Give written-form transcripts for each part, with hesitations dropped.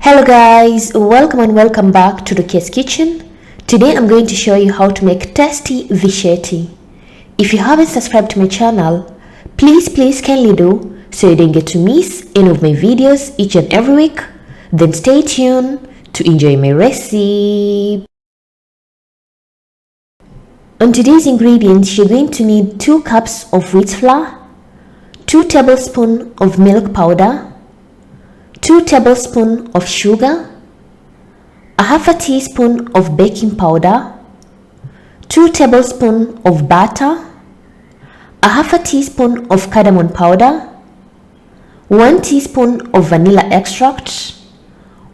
Hello guys, welcome and welcome back to Rukias kitchen. Today I'm going to show you how to make tasty visheti. If you haven't subscribed to my channel, please kindly do so you don't get to miss any of my videos each and every week. Then stay tuned to enjoy my recipe. On today's ingredients, you're going to need 2 cups of wheat flour, 2 tablespoons of milk powder, 2 tablespoons of sugar, a half a teaspoon of baking powder, 2 tablespoons of butter, a half a teaspoon of cardamom powder, 1 teaspoon of vanilla extract,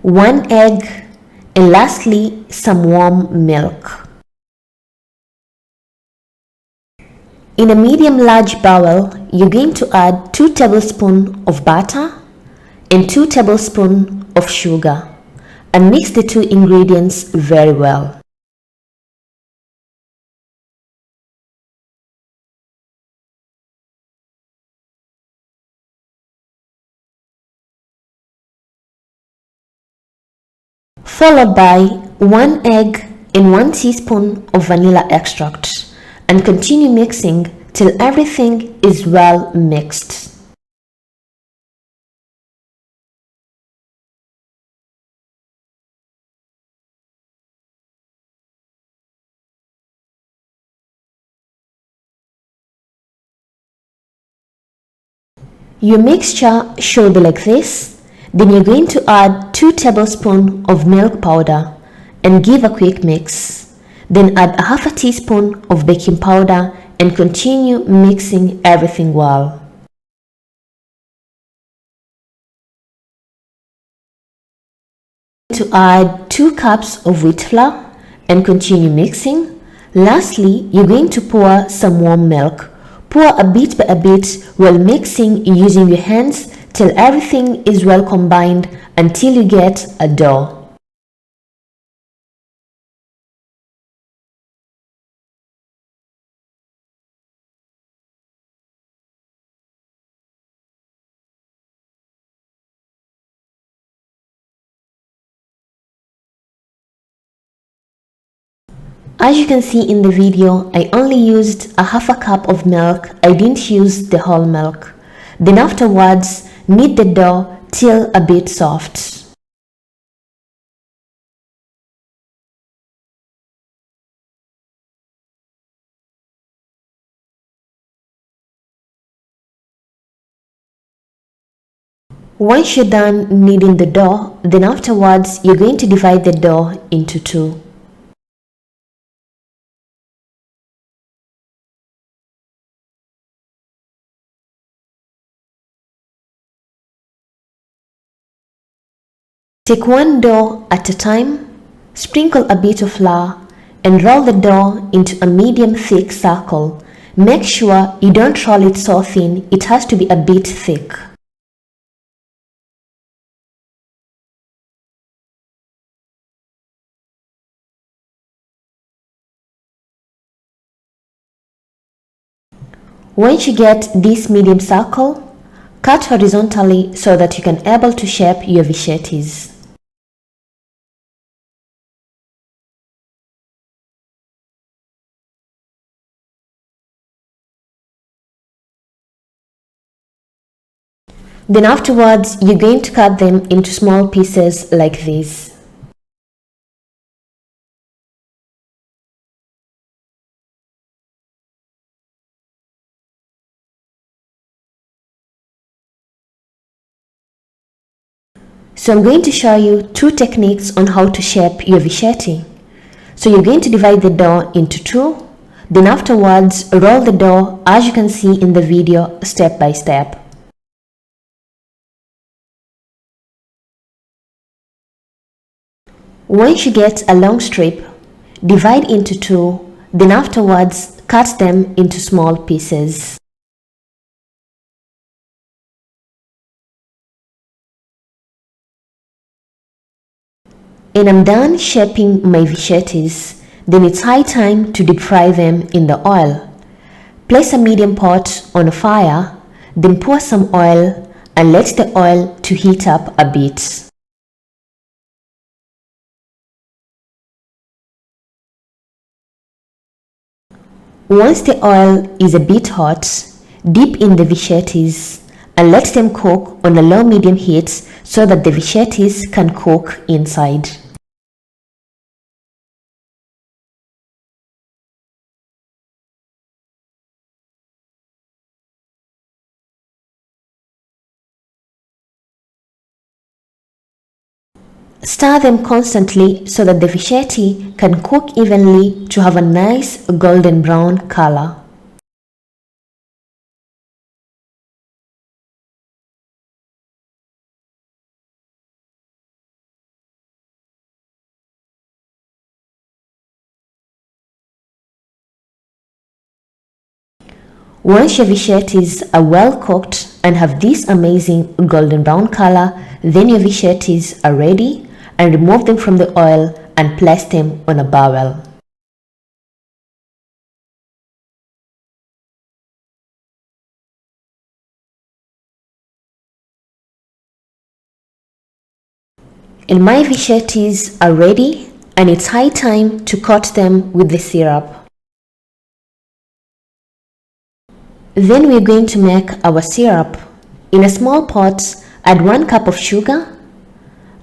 1 egg, and lastly some warm milk. In a medium-large bowl, you're going to add 2 tablespoons of butter and 2 tablespoons of sugar and mix the 2 ingredients very well. Followed by 1 egg and 1 teaspoon of vanilla extract, and continue mixing till everything is well mixed. Your mixture should be like this. Then you're going to add 2 tablespoons of milk powder and give a quick mix. Then add a half a teaspoon of baking powder and continue mixing everything well. To add 2 cups of wheat flour and continue mixing. Lastly, you're going to pour some warm milk. Pour a bit by a bit while mixing using your hands till everything is well combined until you get a dough. As you can see in the video, I only used a half a cup of milk. I didn't use the whole milk. Then afterwards, knead the dough till a bit soft. Once you're done kneading the dough, then afterwards you're going to divide the dough into 2. Take one dough at a time, sprinkle a bit of flour, and roll the dough into a medium thick circle. Make sure you don't roll it so thin, it has to be a bit thick. Once you get this medium circle, cut horizontally so that you can able to shape your vishetis. Then afterwards, you're going to cut them into small pieces like this. So I'm going to show you 2 techniques on how to shape your visheti. So you're going to divide the dough into 2. Then afterwards, roll the dough as you can see in the video step by step. Once you get a long strip, divide into 2, then afterwards cut them into small pieces. And I'm done shaping my vishetis. Then it's high time to deep fry them in the oil. Place a medium pot on a fire, then pour some oil and let the oil to heat up a bit. Once the oil is a bit hot, dip in the Vishetis and let them cook on a low-medium heat so that the Vishetis can cook inside. Stir them constantly so that the Visheti can cook evenly to have a nice golden brown color. Once your Vishetis are well cooked and have this amazing golden brown color, then your Vishetis are ready, and remove them from the oil and place them on a barrel. And my Vishetis are ready, and it's high time to coat them with the syrup. Then we're going to make our syrup. In a small pot, add 1 cup of sugar,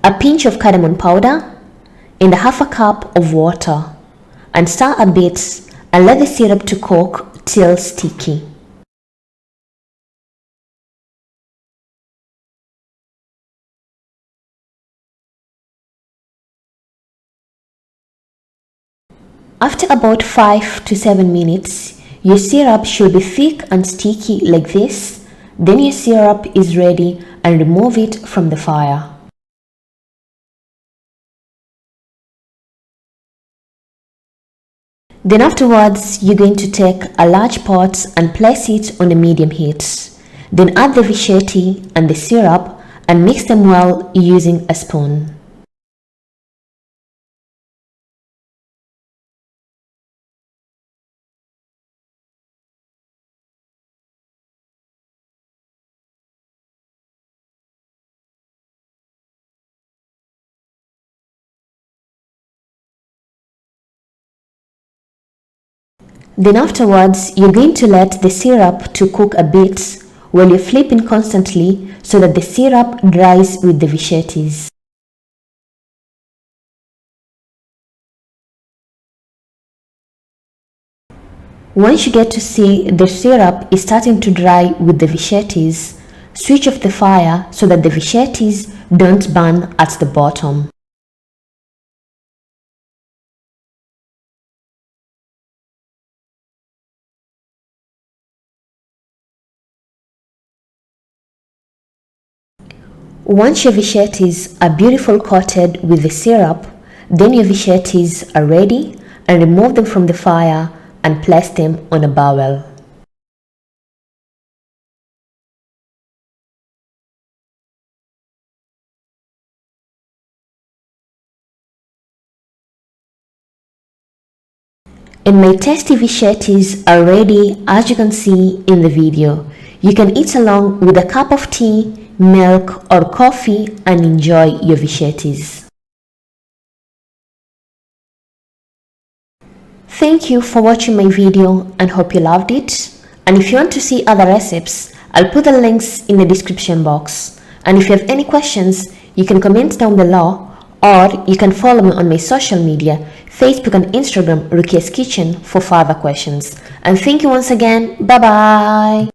a pinch of cardamom powder, and half a cup of water, and stir a bit and let the syrup to cook till sticky. After about 5 to 7 minutes, your syrup should be thick and sticky like this. Then your syrup is ready, and remove it from the fire. Then afterwards, you're going to take a large pot and place it on a medium heat. Then add the Visheti and the syrup and mix them well using a spoon. Then afterwards, you're going to let the syrup to cook a bit while you're flipping constantly so that the syrup dries with the Vishetis. Once you get to see the syrup is starting to dry with the Vishetis, switch off the fire so that the Vishetis don't burn at the bottom. Once your Vishetis are beautiful coated with the syrup, then your Vishetis are ready, and remove them from the fire and place them on a barrel. And my tasty Vishetis are ready, as you can see in the video. You can eat along with a cup of tea, milk or coffee and enjoy your Vishetis. Thank you for watching my video and hope you loved it. And if you want to see other recipes, I'll put the links in the description box. And if you have any questions, you can comment down below, or you can follow me on my social media, Facebook and Instagram, Rukias Kitchen, for further questions. And thank you once again. Bye bye.